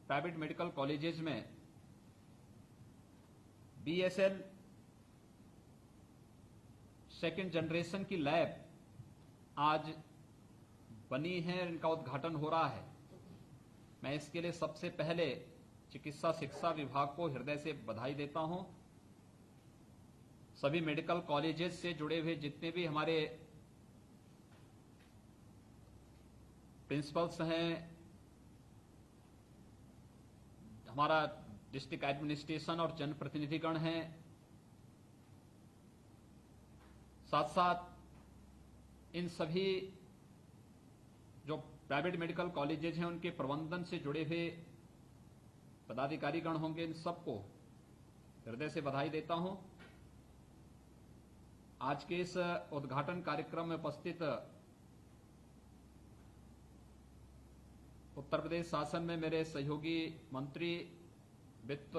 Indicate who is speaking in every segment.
Speaker 1: Private medical colleges में BSL second generation की lab आज बनी है, इनका उद्घाटन हो रहा है। मैं इसके लिए सबसे पहले चिकित्सा शिक्षा विभाग को हृदय से बधाई देता हूं। सभी मेडिकल कॉलेजेस से जुड़े हुए जितने भी हमारे प्रिंसिपल्स हैं, हमारा डिस्ट्रिक्ट एडमिनिस्ट्रेशन और जनप्रतिनिधिगण हैं, साथ साथ इन सभी जो प्राइवेट मेडिकल कॉलेजेस हैं उनके प्रबंधन से जुड़े हुए पदाधिकारीगण होंगे, इन सबको हृदय से बधाई देता हूं। आज के इस उद्घाटन कार्यक्रम में उपस्थित उत्तर प्रदेश शासन में मेरे सहयोगी मंत्री वित्त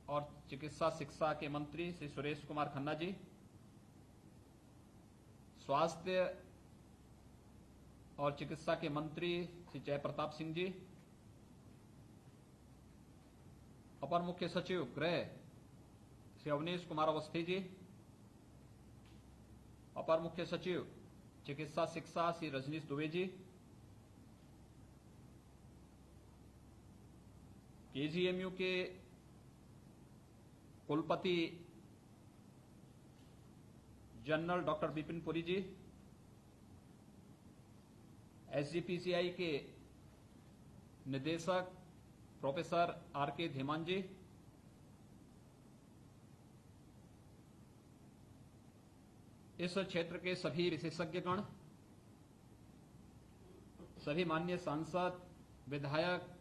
Speaker 1: और चिकित्सा शिक्षा के मंत्री श्री सुरेश कुमार खन्ना जी, स्वास्थ्य और चिकित्सा के मंत्री श्री जयप्रताप सिंह जी, अपर मुख्य सचिव गृह श्री अवनीश कुमार अवस्थी जी, अपर मुख्य सचिव चिकित्सा शिक्षा श्री रजनीश दुबे जी, KGMU के कुलपति जनरल डॉक्टर विपिन पुरी जी, SGPCI के निदेशक प्रोफेसर RK धीमान जी, इस क्षेत्र के सभी विशेषज्ञगण, सभी माननीय सांसद, विधायक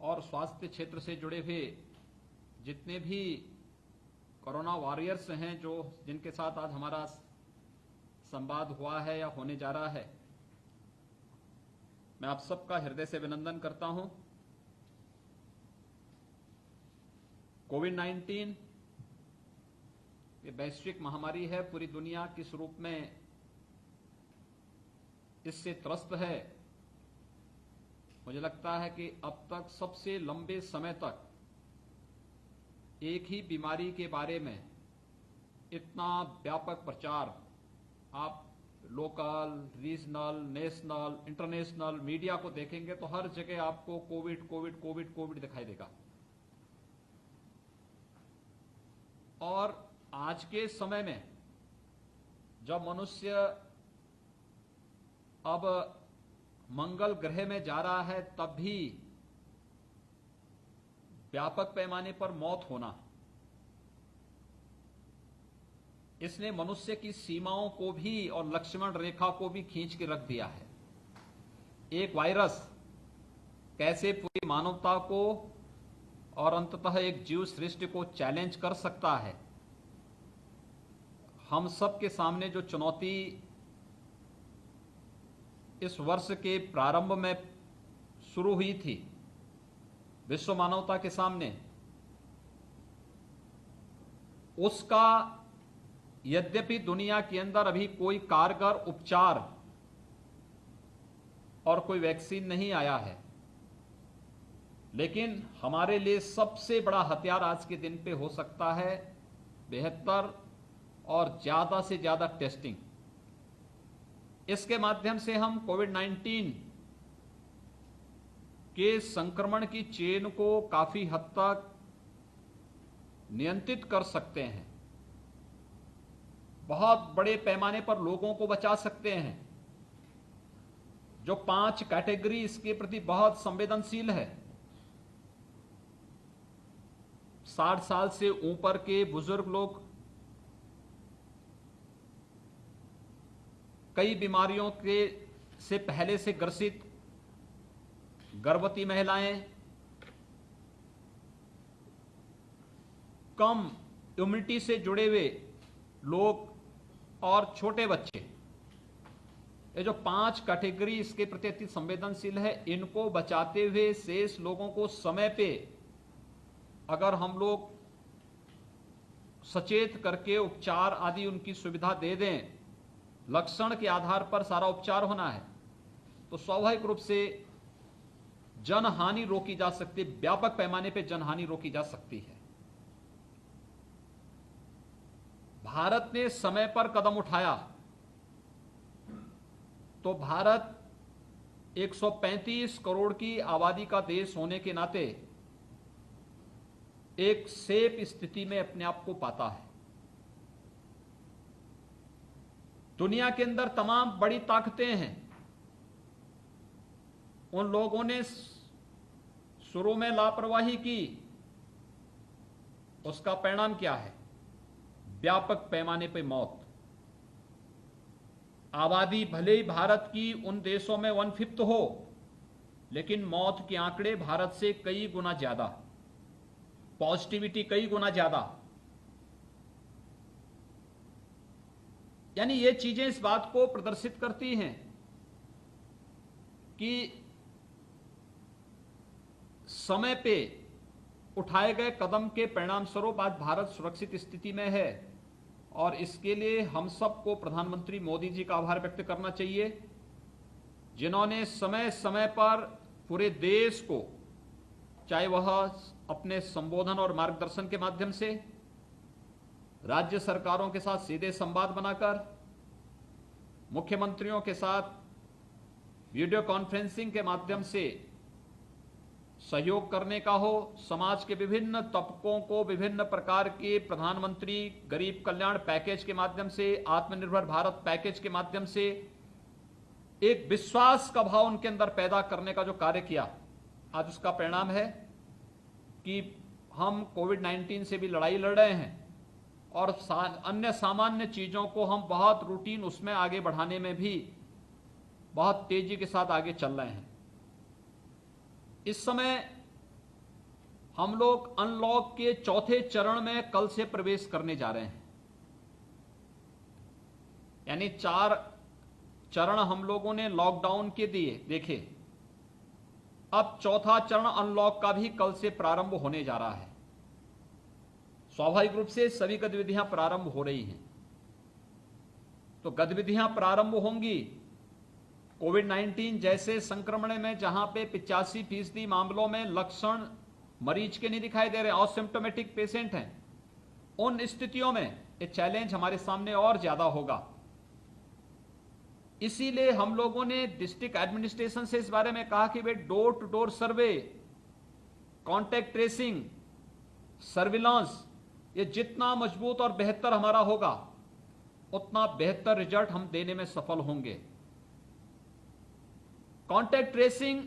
Speaker 1: और स्वास्थ्य क्षेत्र से जुड़े हुए जितने भी कोरोना वॉरियर्स हैं जिनके साथ आज हमारा संवाद हुआ है या होने जा रहा है, मैं आप सबका हृदय से अभिनंदन करता हूं। कोविड-19 ये वैश्विक महामारी है, पूरी दुनिया किस रूप में इससे त्रस्त है। मुझे लगता है कि अब तक सबसे लंबे समय तक एक ही बीमारी के बारे में इतना व्यापक प्रचार आप local, regional, national, international media को देखेंगे तो हर जगह आपको कोविड कोविड कोविड कोविड दिखाई देगा। और आज के समय में जब मनुष्य अब मंगल ग्रह में जा रहा है, तब भी व्यापक पैमाने पर मौत होना, इसने मनुष्य की सीमाओं को भी और लक्ष्मण रेखा को भी खींच के रख दिया है। एक वायरस कैसे पूरी मानवता को और अंततः एक जीव सृष्टि को चैलेंज कर सकता है। हम सब के सामने जो चुनौती इस वर्ष के प्रारंभ में शुरू हुई थी विश्व मानवता के सामने, उसका यद्यपि दुनिया के अंदर अभी कोई कारगर उपचार और कोई वैक्सीन नहीं आया है, लेकिन हमारे लिए सबसे बड़ा हथियार आज के दिन पे हो सकता है बेहतर और ज्यादा से ज्यादा टेस्टिंग। इसके माध्यम से हम कोविड-19 के संक्रमण की चेन को काफी हद तक नियंत्रित कर सकते हैं, बहुत बड़े पैमाने पर लोगों को बचा सकते हैं। जो 5 कैटेगरी इसके प्रति बहुत संवेदनशील है, 60 साल से ऊपर के बुजुर्ग लोग, कई बीमारियों के से पहले से ग्रसित गर्भवती महिलाएं, कम इम्यूनिटी से जुड़े हुए लोग और छोटे बच्चे, ये जो 5 कैटेगरी इसके प्रति अति संवेदनशील है, इनको बचाते हुए शेष लोगों को समय पे अगर हम लोग सचेत करके उपचार आदि उनकी सुविधा दे दें, लक्षण के आधार पर सारा उपचार होना है, तो स्वाभाविक रूप से जनहानि रोकी जा सकती है, व्यापक पैमाने पर जनहानि रोकी जा सकती है। भारत ने समय पर कदम उठाया तो भारत 135 करोड़ की आबादी का देश होने के नाते एक सेफ स्थिति में अपने आप को पाता है। दुनिया के अंदर तमाम बड़ी ताकतें हैं, उन लोगों ने शुरू में लापरवाही की, उसका परिणाम क्या है? व्यापक पैमाने पर मौत। आबादी भले ही भारत की उन देशों में 1/5 हो, लेकिन मौत के आंकड़े भारत से कई गुना ज्यादा, पॉजिटिविटी कई गुना ज्यादा। यानी ये चीजें इस बात को प्रदर्शित करती हैं कि समय पे उठाए गए कदम के परिणाम स्वरूप आज भारत सुरक्षित स्थिति में है। और इसके लिए हम सबको प्रधानमंत्री मोदी जी का आभार व्यक्त करना चाहिए, जिन्होंने समय समय पर पूरे देश को, चाहे वह अपने संबोधन और मार्गदर्शन के माध्यम से, राज्य सरकारों के साथ सीधे संवाद बनाकर, मुख्यमंत्रियों के साथ वीडियो कॉन्फ्रेंसिंग के माध्यम से सहयोग करने का हो, समाज के विभिन्न तबकों को विभिन्न प्रकार के प्रधानमंत्री गरीब कल्याण पैकेज के माध्यम से, आत्मनिर्भर भारत पैकेज के माध्यम से एक विश्वास का भाव उनके अंदर पैदा करने का जो कार्य किया, आज उसका परिणाम है कि हम कोविड-19 से भी लड़ाई लड़ रहे हैं और अन्य सामान्य चीजों को हम बहुत रूटीन उसमें आगे बढ़ाने में भी बहुत तेजी के साथ आगे चल रहे हैं। इस समय हम लोग अनलॉक के चौथे चरण में कल से प्रवेश करने जा रहे हैं। यानी 4 चरण हम लोगों ने लॉकडाउन के दिए देखे, अब चौथा चरण अनलॉक का भी कल से प्रारंभ होने जा रहा है। स्वाभाविक रूप से सभी गतिविधियां प्रारंभ हो रही हैं। तो गतिविधियां प्रारंभ होंगी, कोविड-19 जैसे संक्रमण में जहां पे 85% मामलों में लक्षण मरीज के नहीं दिखाई दे रहे, असिम्प्टोमेटिक पेशेंट हैं, उन स्थितियों में ये चैलेंज हमारे सामने और ज्यादा होगा। इसीलिए हम लोगों ने डिस्ट्रिक्ट एडमिनिस्ट्रेशन से इस बारे में कहा कि वे door to door survey, contact tracing, surveillance, ये जितना मजबूत और बेहतर हमारा होगा उतना बेहतर रिजल्ट हम देने में सफल होंगे। Contact tracing,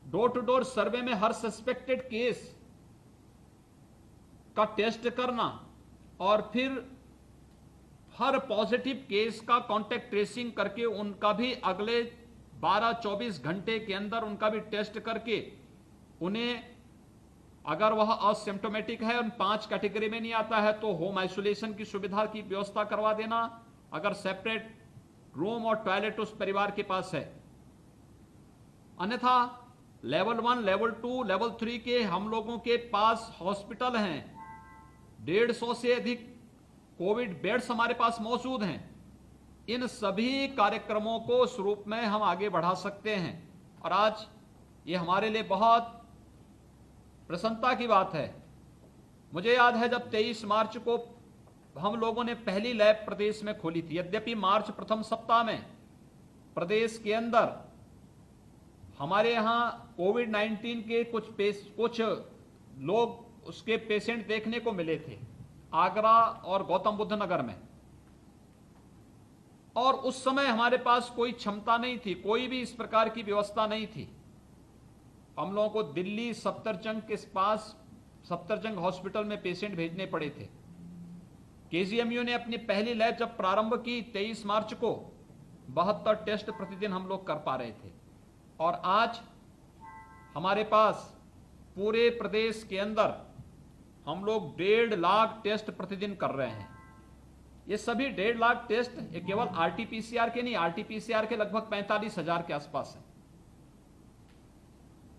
Speaker 1: door to door survey में हर सस्पेक्टेड केस का टेस्ट करना और फिर हर पॉजिटिव केस का कॉन्टैक्ट ट्रेसिंग करके उनका भी अगले 12-24 घंटे के अंदर उनका भी टेस्ट करके उन्हें, अगर वह असिम्प्टोमेटिक है, उन 5 कैटेगरी में नहीं आता है तो होम आइसोलेशन की सुविधा की व्यवस्था करवा देना, अगर सेपरेट रूम और टॉयलेट उस परिवार के पास है। अन्यथा लेवल 1, लेवल 2, लेवल 3 के हम लोगों के पास हॉस्पिटल हैं, 150 से अधिक कोविड बेड्स हमारे पास मौजूद हैं। इन सभी कार्यक्रमों को उस रूप में हम आगे बढ़ा सकते हैं और आज ये हमारे लिए बहुत प्रसन्नता की बात है। मुझे याद है जब 23 मार्च को हम लोगों ने पहली लैब प्रदेश में खोली थी, यद्यपि मार्च प्रथम सप्ताह में प्रदेश के अंदर हमारे यहां कोविड-19 के कुछ लोग उसके पेशेंट देखने को मिले थे, आगरा और गौतम बुद्ध नगर में। और उस समय हमारे पास कोई क्षमता नहीं थी, कोई भी इस प्रकार की व्यवस्था नहीं थी। हम लोगों को दिल्ली सफदरजंग के पास सफदरजंग हॉस्पिटल में पेशेंट भेजने पड़े थे। केजीएमयू ने अपनी पहली लैब जब प्रारंभ की 23 मार्च को, 72 टेस्ट प्रतिदिन हम लोग कर पा रहे थे और आज हमारे पास पूरे प्रदेश के अंदर हम लोग 1.5 लाख टेस्ट प्रतिदिन कर रहे हैं। ये सभी 1.5 लाख टेस्ट ये केवल आरटीपीसीआर के नहीं, आरटीपीसीआर के लगभग 45,000 के आसपास है,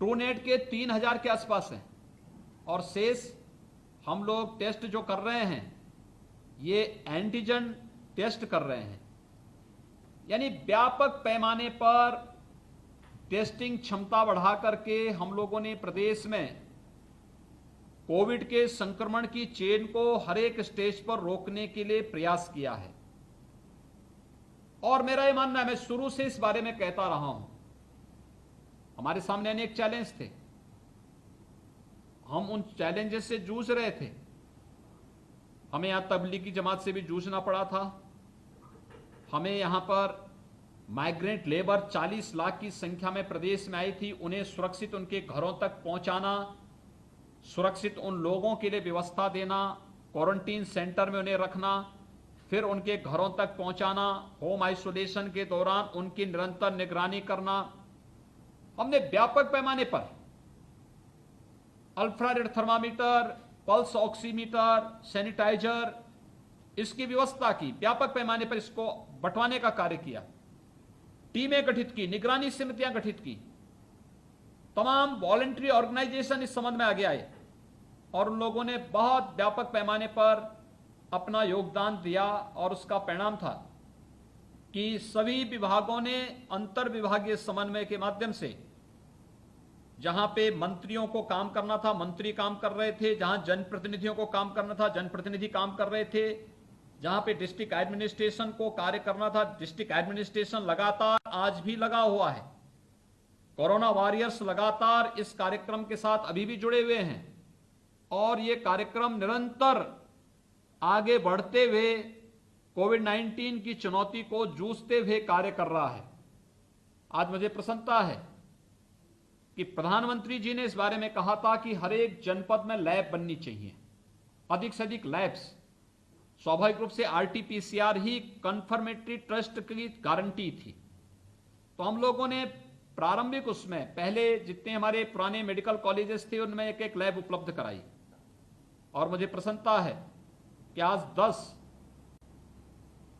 Speaker 1: ट्रूनेट के 3,000 के आसपास है और शेष हम लोग टेस्ट जो कर रहे हैं ये एंटीजन टेस्ट कर रहे हैं। यानी व्यापक पैमाने पर टेस्टिंग क्षमता बढ़ा करके हम लोगों ने प्रदेश में कोविड के संक्रमण की चेन को हर एक स्टेज पर रोकने के लिए प्रयास किया है। और मेरा यह मानना है, मैं शुरू से इस बारे में कहता रहा हूं, हमारे सामने अनेक चैलेंज थे, हम उन चैलेंजेस से जूझ रहे थे। हमें यहां तबलीगी जमात से भी जूझना पड़ा था। हमें यहां पर माइग्रेंट लेबर 40 लाख की संख्या में प्रदेश में आई थी, उन्हें सुरक्षित उनके घरों तक पहुंचाना, सुरक्षित उन लोगों के लिए व्यवस्था देना, क्वारंटीन सेंटर में उन्हें रखना, फिर उनके घरों तक पहुंचाना, होम आइसोलेशन के दौरान उनकी निरंतर निगरानी करना। हमने व्यापक पैमाने पर अल्ट्रारेड थर्मामीटर, पल्स ऑक्सीमीटर, सैनिटाइजर, इसकी व्यवस्था की, व्यापक पैमाने पर इसको बंटवाने का कार्य किया, टीमें गठित की, निगरानी समितियां गठित की, तमाम वॉलंटरी ऑर्गेनाइजेशन इस संबंध में आगे आए और उन लोगों ने बहुत व्यापक पैमाने पर अपना योगदान दिया। और उसका परिणाम था कि सभी विभागों ने अंतर विभागीय समन्वय के माध्यम से, जहां पे मंत्रियों को काम करना था मंत्री काम कर रहे थे, जहां जनप्रतिनिधियों को काम करना था जनप्रतिनिधि काम कर रहे थे, जहां पे डिस्ट्रिक्ट एडमिनिस्ट्रेशन को कार्य करना था डिस्ट्रिक्ट एडमिनिस्ट्रेशन लगातार आज भी लगा हुआ है। कोरोना वॉरियर्स लगातार इस कार्यक्रम के साथ अभी भी जुड़े हुए हैं और ये कार्यक्रम निरंतर आगे बढ़ते हुए कोविड-19 की चुनौती को जूझते हुए कार्य कर रहा है। आज मुझे प्रसन्नता है कि प्रधानमंत्री जी ने इस बारे में कहा था कि हर एक जनपद में लैब बननी चाहिए, अधिक से अधिक लैब्स। स्वाभाविक रूप से आरटीपीसीआर ही कंफर्मेटरी ट्रस्ट की गारंटी थी। तो हम लोगों ने प्रारंभिक उसमें पहले जितने हमारे पुराने मेडिकल कॉलेजेस थे उनमें एक एक लैब उपलब्ध कराई और मुझे प्रसन्नता है कि आज 10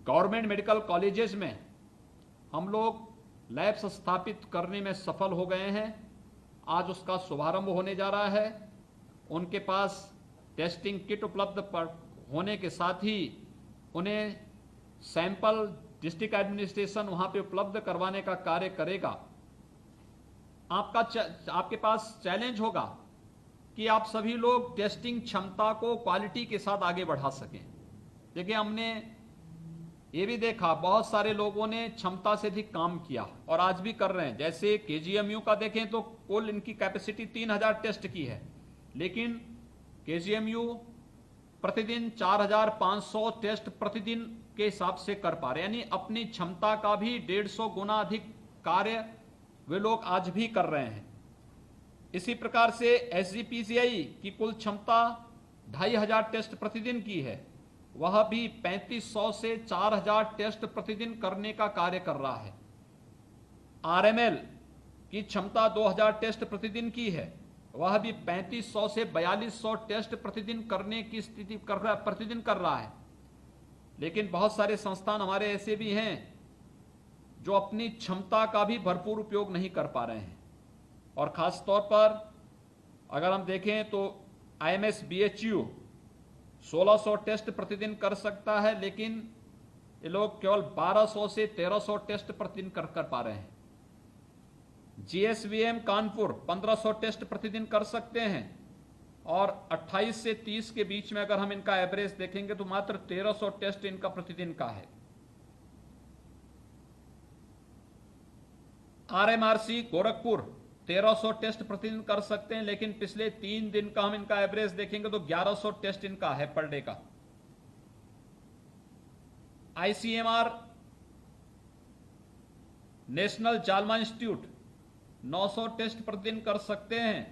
Speaker 1: गवर्नमेंट मेडिकल कॉलेजेस में हम लोग लैब्स स्थापित करने में सफल हो गए हैं। आज उसका शुभारंभ होने जा रहा है। उनके पास टेस्टिंग किट उपलब्ध होने के साथ ही उन्हें सैंपल डिस्ट्रिक्ट एडमिनिस्ट्रेशन वहां पे उपलब्ध करवाने का कार्य करेगा। आपके पास चैलेंज होगा कि आप सभी लोग टेस्टिंग क्षमता को क्वालिटी के साथ आगे बढ़ा सकें। देखिए, हमने ये भी देखा बहुत सारे लोगों ने क्षमता से अधिक काम किया और आज भी कर रहे हैं। जैसे केजीएमयू का देखें तो कुल इनकी कैपेसिटी 3000 टेस्ट की है, लेकिन केजीएमयू प्रतिदिन 4500 टेस्ट प्रतिदिन के हिसाब से कर पा रहे हैं, यानी अपनी क्षमता का भी 150 गुना अधिक कार्य वे लोग आज भी कर रहे हैं। इसी प्रकार से एसजीपीसीआई की कुल क्षमता 2500 टेस्ट प्रतिदिन की है, वह भी 3500 से 4000 टेस्ट प्रतिदिन करने का कार्य कर रहा है। आरएमएल की क्षमता 2000 टेस्ट प्रतिदिन की है, वह भी 3500 से 4200 टेस्ट प्रतिदिन करने की स्थिति प्रतिदिन कर रहा है। लेकिन बहुत सारे संस्थान हमारे ऐसे भी हैं जो अपनी क्षमता का भी भरपूर उपयोग नहीं कर पा रहे हैं। और खास तौर पर अगर हम देखें तो आईएमएस बीएचयू 1600 टेस्ट प्रतिदिन कर सकता है, लेकिन ये लोग केवल 1200 से 1300 टेस्ट प्रतिदिन कर पा रहे हैं। जीएसवीएम कानपुर 1500 टेस्ट प्रतिदिन कर सकते हैं और 28 से 30 के बीच में अगर हम इनका एवरेज देखेंगे तो मात्र 1300 टेस्ट इनका प्रतिदिन का है। आरएमआरसी गोरखपुर 1300 टेस्ट प्रतिदिन कर सकते हैं, लेकिन पिछले 3 दिन का हम इनका एवरेज देखेंगे तो 1100 टेस्ट इनका है पर डे का। आईसीएमआर नेशनल जालमा इंस्टीट्यूट 900 टेस्ट प्रतिदिन कर सकते हैं,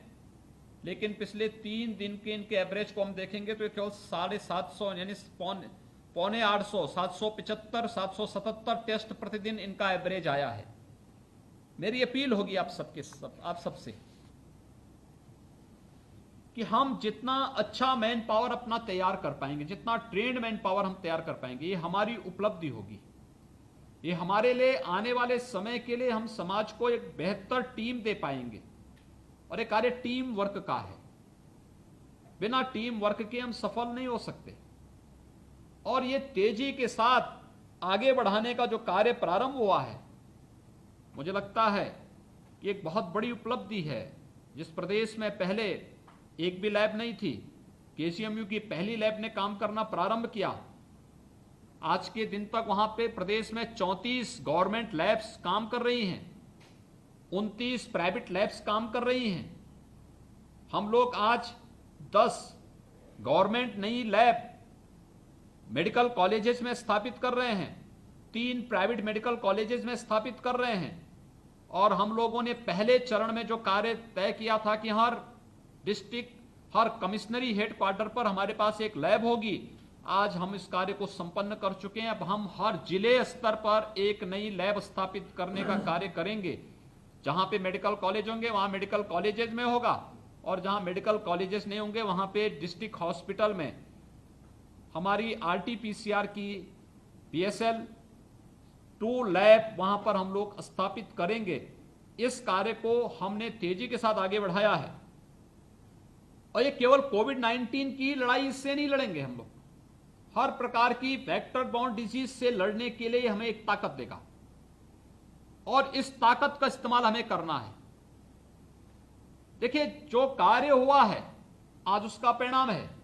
Speaker 1: लेकिन पिछले 3 दिन के इनके एवरेज को हम देखेंगे तो केवल 750 यानी पौने 800 775 777 टेस्ट प्रतिदिन इनका एवरेज आया है। मेरी अपील होगी आप सबसे कि हम जितना अच्छा मैन पावर अपना तैयार कर पाएंगे, जितना ट्रेंड मैन पावर हम तैयार कर पाएंगे, ये हमारी उपलब्धि होगी। ये हमारे लिए आने वाले समय के लिए हम समाज को एक बेहतर टीम दे पाएंगे। और ये कार्य टीम वर्क का है, बिना टीम वर्क के हम सफल नहीं हो सकते। और ये तेजी के साथ आगे बढ़ाने का जो कार्य प्रारंभ हुआ है, मुझे लगता है कि एक बहुत बड़ी उपलब्धि है। जिस प्रदेश में पहले एक भी लैब नहीं थी, केसीएमयू की पहली लैब ने काम करना प्रारंभ किया। आज के दिन तक वहां पे प्रदेश में 34 गवर्नमेंट लैब्स काम कर रही हैं, 29 प्राइवेट लैब्स काम कर रही हैं। हम लोग आज 10 गवर्नमेंट नई लैब मेडिकल कॉलेजेस में स्थापित कर रहे हैं, 3 प्राइवेट मेडिकल कॉलेजेस में स्थापित कर रहे हैं। और हम लोगों ने पहले चरण में जो कार्य तय किया था कि हर डिस्ट्रिक्ट, हर कमिश्नरी हेडक्वार्टर पर हमारे पास एक लैब होगी, आज हम इस कार्य को संपन्न कर चुके हैं। अब हम हर जिले स्तर पर एक नई लैब स्थापित करने का कार्य करेंगे। जहां पे मेडिकल कॉलेज होंगे वहां मेडिकल कॉलेजेस में होगा, और जहां मेडिकल कॉलेजेस नहीं होंगे वहां पे डिस्ट्रिक्ट हॉस्पिटल में हमारी आरटीपीसीआर की पीएसएल 2 लैब वहां पर हम लोग स्थापित करेंगे। इस कार्य को हमने तेजी के साथ आगे बढ़ाया है। और ये केवल कोविड-19 की लड़ाई इससे नहीं लड़ेंगे हम लोग, हर प्रकार की वेक्टर बॉर्न डिजीज से लड़ने के लिए हमें एक ताकत देगा, और इस ताकत का इस्तेमाल हमें करना है। देखिए, जो कार्य हुआ है आज उसका परिणाम है।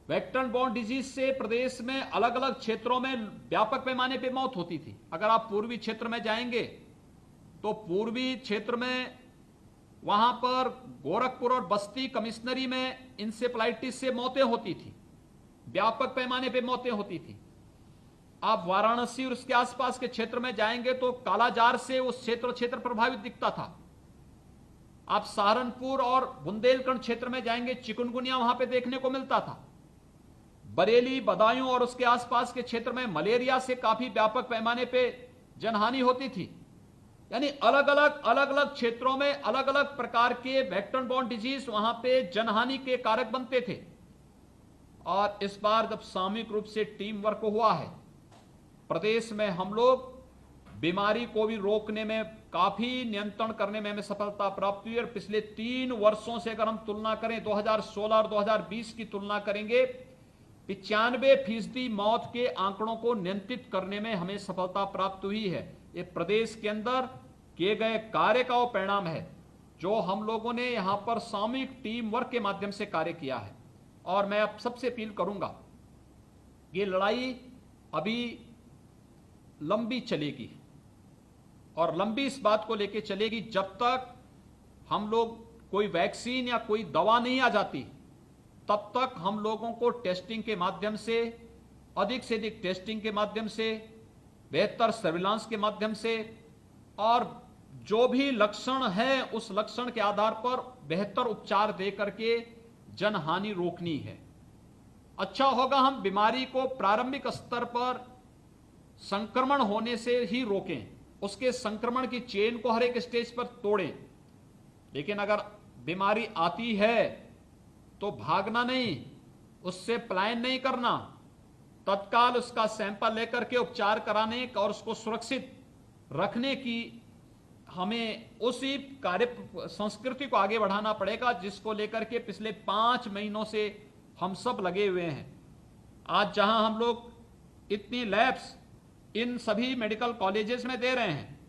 Speaker 1: वेक्टर बॉर्न डिजीज से प्रदेश में अलग अलग क्षेत्रों में व्यापक पैमाने पर मौत होती थी। अगर आप पूर्वी क्षेत्र में जाएंगे तो पूर्वी क्षेत्र में वहां पर गोरखपुर और बस्ती कमिश्नरी में इंसेफ्लाइटिस से मौतें होती थी, व्यापक पैमाने पर मौतें होती थी। आप वाराणसी और उसके आसपास के क्षेत्र में जाएंगे तो कालाजार से वो क्षेत्र प्रभावित दिखता था। आप सहारनपुर और बुंदेलखंड क्षेत्र में जाएंगे, चिकुनगुनिया वहां पे देखने को मिलता था। बरेली, बदायूं और उसके आसपास के क्षेत्र में मलेरिया से काफी व्यापक पैमाने पे जनहानि होती थी। यानी अलग अलग क्षेत्रों में अलग अलग प्रकार के वेक्टर बॉर्न डिजीज वहां पे जनहानि के कारक बनते थे। और इस बार जब सामूहिक रूप से टीम वर्क हुआ है, प्रदेश में हम लोग बीमारी को भी रोकने में, काफी नियंत्रण करने में हमें सफलता प्राप्त हुई। और पिछले 3 वर्षों से अगर हम तुलना करें, 2016 और 2020 की तुलना करेंगे, 95% मौत के आंकड़ों को नियंत्रित करने में हमें सफलता प्राप्त हुई है। ये प्रदेश के अंदर किए गए कार्य का वो परिणाम है, जो हम लोगों ने यहां पर सामूहिक टीम वर्क के माध्यम से कार्य किया है। और मैं अब सबसे अपील करूंगा, ये लड़ाई अभी लंबी चलेगी, और लंबी इस बात को लेकर चलेगी जब तक हम लोग कोई वैक्सीन या कोई दवा नहीं आ जाती, तब तक हम लोगों को टेस्टिंग के माध्यम से, अधिक से अधिक टेस्टिंग के माध्यम से, बेहतर सर्विलांस के माध्यम से, और जो भी लक्षण है उस लक्षण के आधार पर बेहतर उपचार दे करके जनहानि रोकनी है। अच्छा होगा हम बीमारी को प्रारंभिक स्तर पर संक्रमण होने से ही रोकें, उसके संक्रमण की चेन को हर एक स्टेज पर तोड़ें। लेकिन अगर बीमारी आती है तो भागना नहीं, उससे पलायन नहीं करना, तत्काल उसका सैंपल लेकर के उपचार कराने और उसको सुरक्षित रखने की हमें उसी कार्य संस्कृति को आगे बढ़ाना पड़ेगा, जिसको लेकर के पिछले 5 महीनों से हम सब लगे हुए हैं। आज जहां हम लोग इतनी लैब्स इन सभी मेडिकल कॉलेजेस में दे रहे हैं,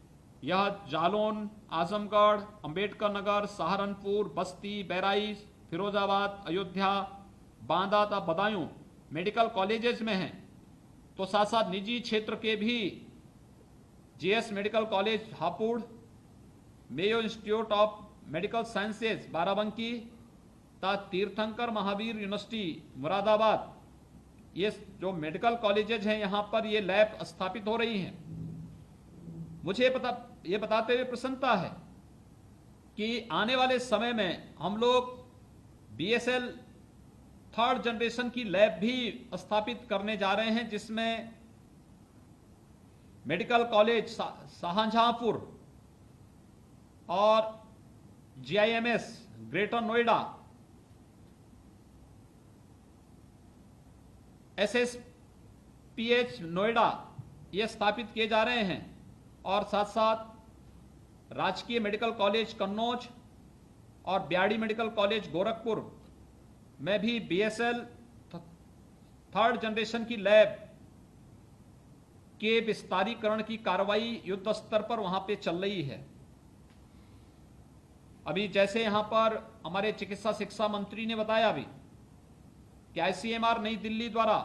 Speaker 1: यह जालौन, आजमगढ़, अंबेडकर नगर, सहारनपुर, बस्ती, बहराइच, फिरोजाबाद, अयोध्या, बांदा तथा बदायूं मेडिकल कॉलेजेस में हैं, तो साथ साथ निजी क्षेत्र के भी GS medical college Hapur, Mayo institute of medical sciences Barabanki तथा तीर्थंकर महावीर यूनिवर्सिटी मुरादाबाद, ये जो मेडिकल कॉलेजेस हैं यहां पर ये लैब स्थापित हो रही हैं। मुझे ये बताते हुए प्रसन्नता है कि आने वाले समय में हम लोग बीएसएल 3rd जनरेशन की लैब भी स्थापित करने जा रहे हैं, जिसमें मेडिकल कॉलेज शाहजहांपुर और जीआईएमएस ग्रेटर नोएडा, एसएसपीएच नोएडा ये स्थापित किए जा रहे हैं। और साथ साथ राजकीय मेडिकल कॉलेज कन्नौज और ब्याड़ी मेडिकल कॉलेज गोरखपुर में भी बीएसएल 3rd जनरेशन की लैब के विस्तारीकरण की कार्रवाई युद्ध स्तर पर वहां पे चल रही है। अभी जैसे यहां पर हमारे चिकित्सा शिक्षा मंत्री ने बताया अभी कि आईसीएमआर नई दिल्ली द्वारा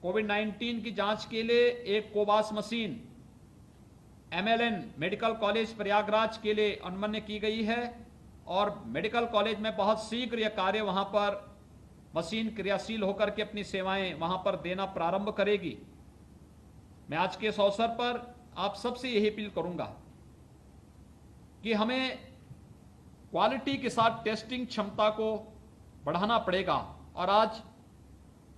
Speaker 1: कोविड-19 की जांच के लिए एक कोवास machine MLN medical college Prayagraj के लिए अनुमन्य की गई है और मेडिकल कॉलेज में बहुत शीघ्र यह कार्य वहां पर मशीन क्रियाशील होकर के अपनी सेवाएं वहां पर देना प्रारंभ करेगी। मैं आज के इस अवसर पर आप सबसे यही अपील करूंगा कि हमें क्वालिटी के साथ टेस्टिंग क्षमता को बढ़ाना पड़ेगा और आज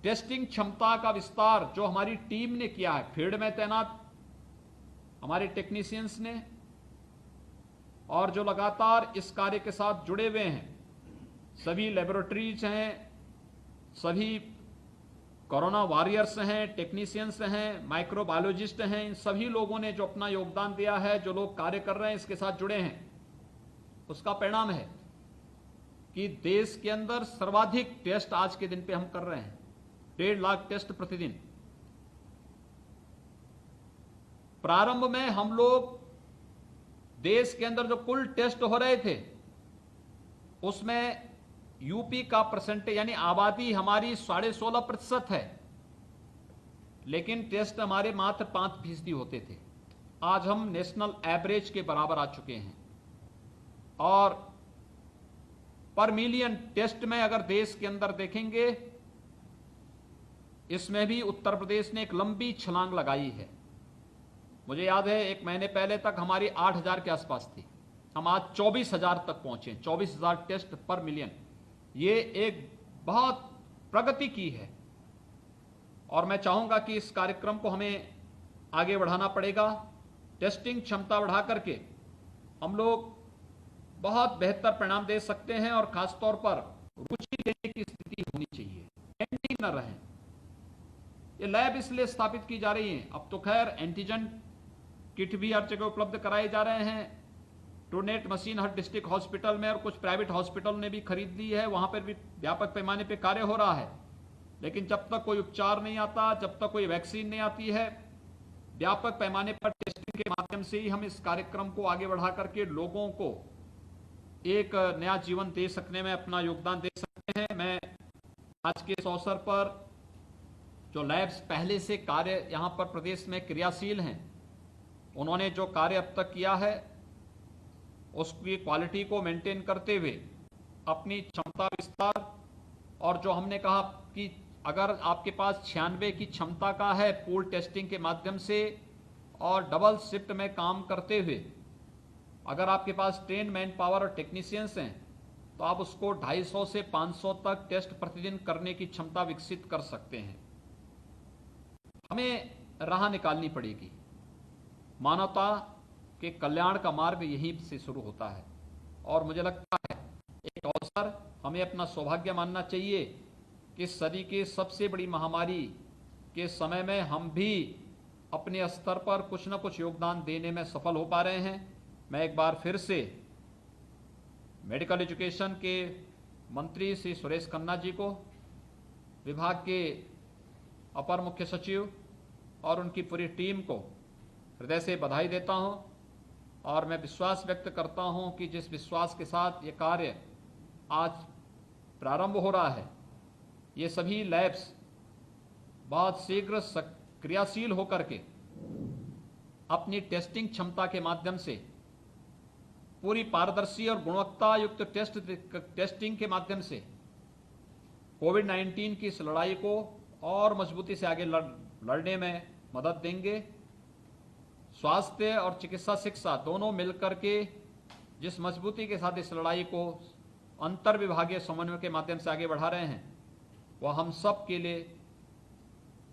Speaker 1: टेस्टिंग क्षमता का विस्तार जो हमारी टीम ने किया है, फील्ड में तैनात हमारे टेक्नीशियंस ने और जो लगातार इस कार्य के साथ जुड़े हुए हैं, सभी लेबोरेटरीज हैं, सभी कोरोना वॉरियर्स हैं, टेक्नीशियंस हैं, माइक्रोबायोलॉजिस्ट हैं, इन सभी लोगों ने जो अपना योगदान दिया है, जो लोग कार्य कर रहे हैं, इसके साथ जुड़े हैं, उसका परिणाम है कि देश के अंदर सर्वाधिक टेस्ट आज के दिन पे हम कर रहे हैं, 1.5 लाख टेस्ट प्रतिदिन। प्रारंभ में हम लोग देश के अंदर जो कुल टेस्ट हो रहे थे उसमें यूपी का परसेंटेज यानी आबादी हमारी 16.5% है, लेकिन टेस्ट हमारे मात्र 5% होते थे। आज हम नेशनल एवरेज के बराबर आ चुके हैं और पर मिलियन टेस्ट में अगर देश के अंदर देखेंगे, इसमें भी उत्तर प्रदेश ने एक लंबी छलांग लगाई है। मुझे याद है 1 महीने पहले तक हमारी 8,000 के आसपास थी, हम आज 24,000 तक पहुंचे, 24,000 टेस्ट पर मिलियन। ये एक बहुत प्रगति की है और मैं चाहूंगा कि इस कार्यक्रम को हमें आगे बढ़ाना पड़ेगा। टेस्टिंग क्षमता बढ़ा करके हम लोग बहुत बेहतर परिणाम दे सकते हैं और खासतौर पर रुचि लेने की स्थिति होनी चाहिए, पेंडिंग न रहे। ये लैब इसलिए स्थापित की जा रही हैं, अब तो खैर एंटीजन किट भी हर जगह उपलब्ध कराए जा रहे हैं। ट्रूनेट मशीन हर डिस्ट्रिक्ट हॉस्पिटल में और कुछ प्राइवेट हॉस्पिटल ने भी खरीद ली है, वहां पर भी व्यापक पैमाने पर कार्य हो रहा है। लेकिन जब तक कोई उपचार नहीं आता, जब तक कोई वैक्सीन नहीं आती है, व्यापक पैमाने पर टेस्टिंग के माध्यम से ही हम इस कार्यक्रम को आगे बढ़ा करके लोगों को एक नया जीवन दे सकने में अपना योगदान दे सकते हैं। मैं आज के इस अवसर पर जो लैब्स पहले से कार्य यहां पर प्रदेश में क्रियाशील हैं, उन्होंने जो कार्य अब तक किया है उसकी क्वालिटी को मेंटेन करते हुए अपनी क्षमता विस्तार और जो हमने कहा कि अगर आपके पास 96 की क्षमता का है पूल टेस्टिंग के माध्यम से और डबल शिफ्ट में काम करते हुए अगर आपके पास ट्रेन मैन पावर और टेक्नीशियंस हैं तो आप उसको 250 से 500 तक टेस्ट प्रतिदिन करने की क्षमता विकसित कर सकते हैं। हमें राह निकालनी पड़ेगी। मानवता के कल्याण का मार्ग यहीं से शुरू होता है और मुझे लगता है एक अवसर हमें अपना सौभाग्य मानना चाहिए कि सदी की सबसे बड़ी महामारी के समय में हम भी अपने स्तर पर कुछ न कुछ योगदान देने में सफल हो पा रहे हैं। मैं एक बार फिर से मेडिकल एजुकेशन के मंत्री श्री सुरेश खन्ना जी को, विभाग के अपर मुख्य सचिव और उनकी पूरी टीम को हृदय से बधाई देता हूं और मैं विश्वास व्यक्त करता हूं कि जिस विश्वास के साथ ये कार्य आज प्रारंभ हो रहा है, ये सभी लैब्स बहुत शीघ्र क्रियाशील होकर के अपनी टेस्टिंग क्षमता के माध्यम से पूरी पारदर्शी और गुणवत्ता युक्त टेस्टिंग के माध्यम से कोविड-19 की इस लड़ाई को और मजबूती से आगे लड़ने में मदद देंगे। स्वास्थ्य और चिकित्सा शिक्षा दोनों मिलकर के जिस मजबूती के साथ इस लड़ाई को अंतर विभागीय समन्वय के माध्यम से आगे बढ़ा रहे हैं, वह हम सब के लिए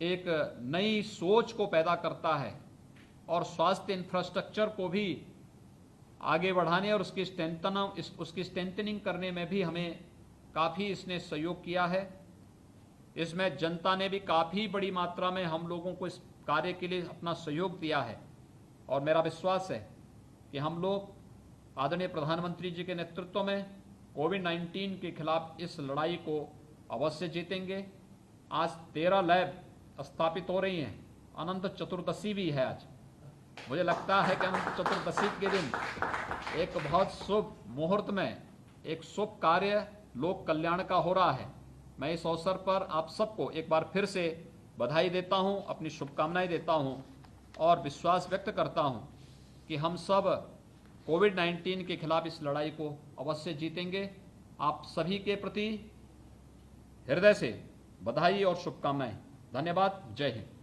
Speaker 1: एक नई सोच को पैदा करता है और स्वास्थ्य इंफ्रास्ट्रक्चर को भी आगे बढ़ाने और उसकी स्ट्रेंथनिंग करने में भी हमें काफ़ी इसने सहयोग किया है। इसमें जनता ने भी काफ़ी बड़ी मात्रा में हम लोगों को इस कार्य के लिए अपना सहयोग दिया है और मेरा विश्वास है कि हम लोग आदरणीय प्रधानमंत्री जी के नेतृत्व में कोविड-19 के खिलाफ इस लड़ाई को अवश्य जीतेंगे। आज 13 लैब स्थापित हो रही हैं, अनंत चतुर्दशी भी है आज। मुझे लगता है कि अनंत चतुर्दशी के दिन एक बहुत शुभ मुहूर्त में एक शुभ कार्य लोक कल्याण का हो रहा है। मैं इस अवसर पर आप सबको एक बार फिर से बधाई देता हूं, अपनी शुभकामनाएं देता हूं और विश्वास व्यक्त करता हूं कि हम सब कोविड-19 के खिलाफ इस लड़ाई को अवश्य जीतेंगे। आप सभी के प्रति हृदय से बधाई और शुभकामनाएं। धन्यवाद। जय हिंद।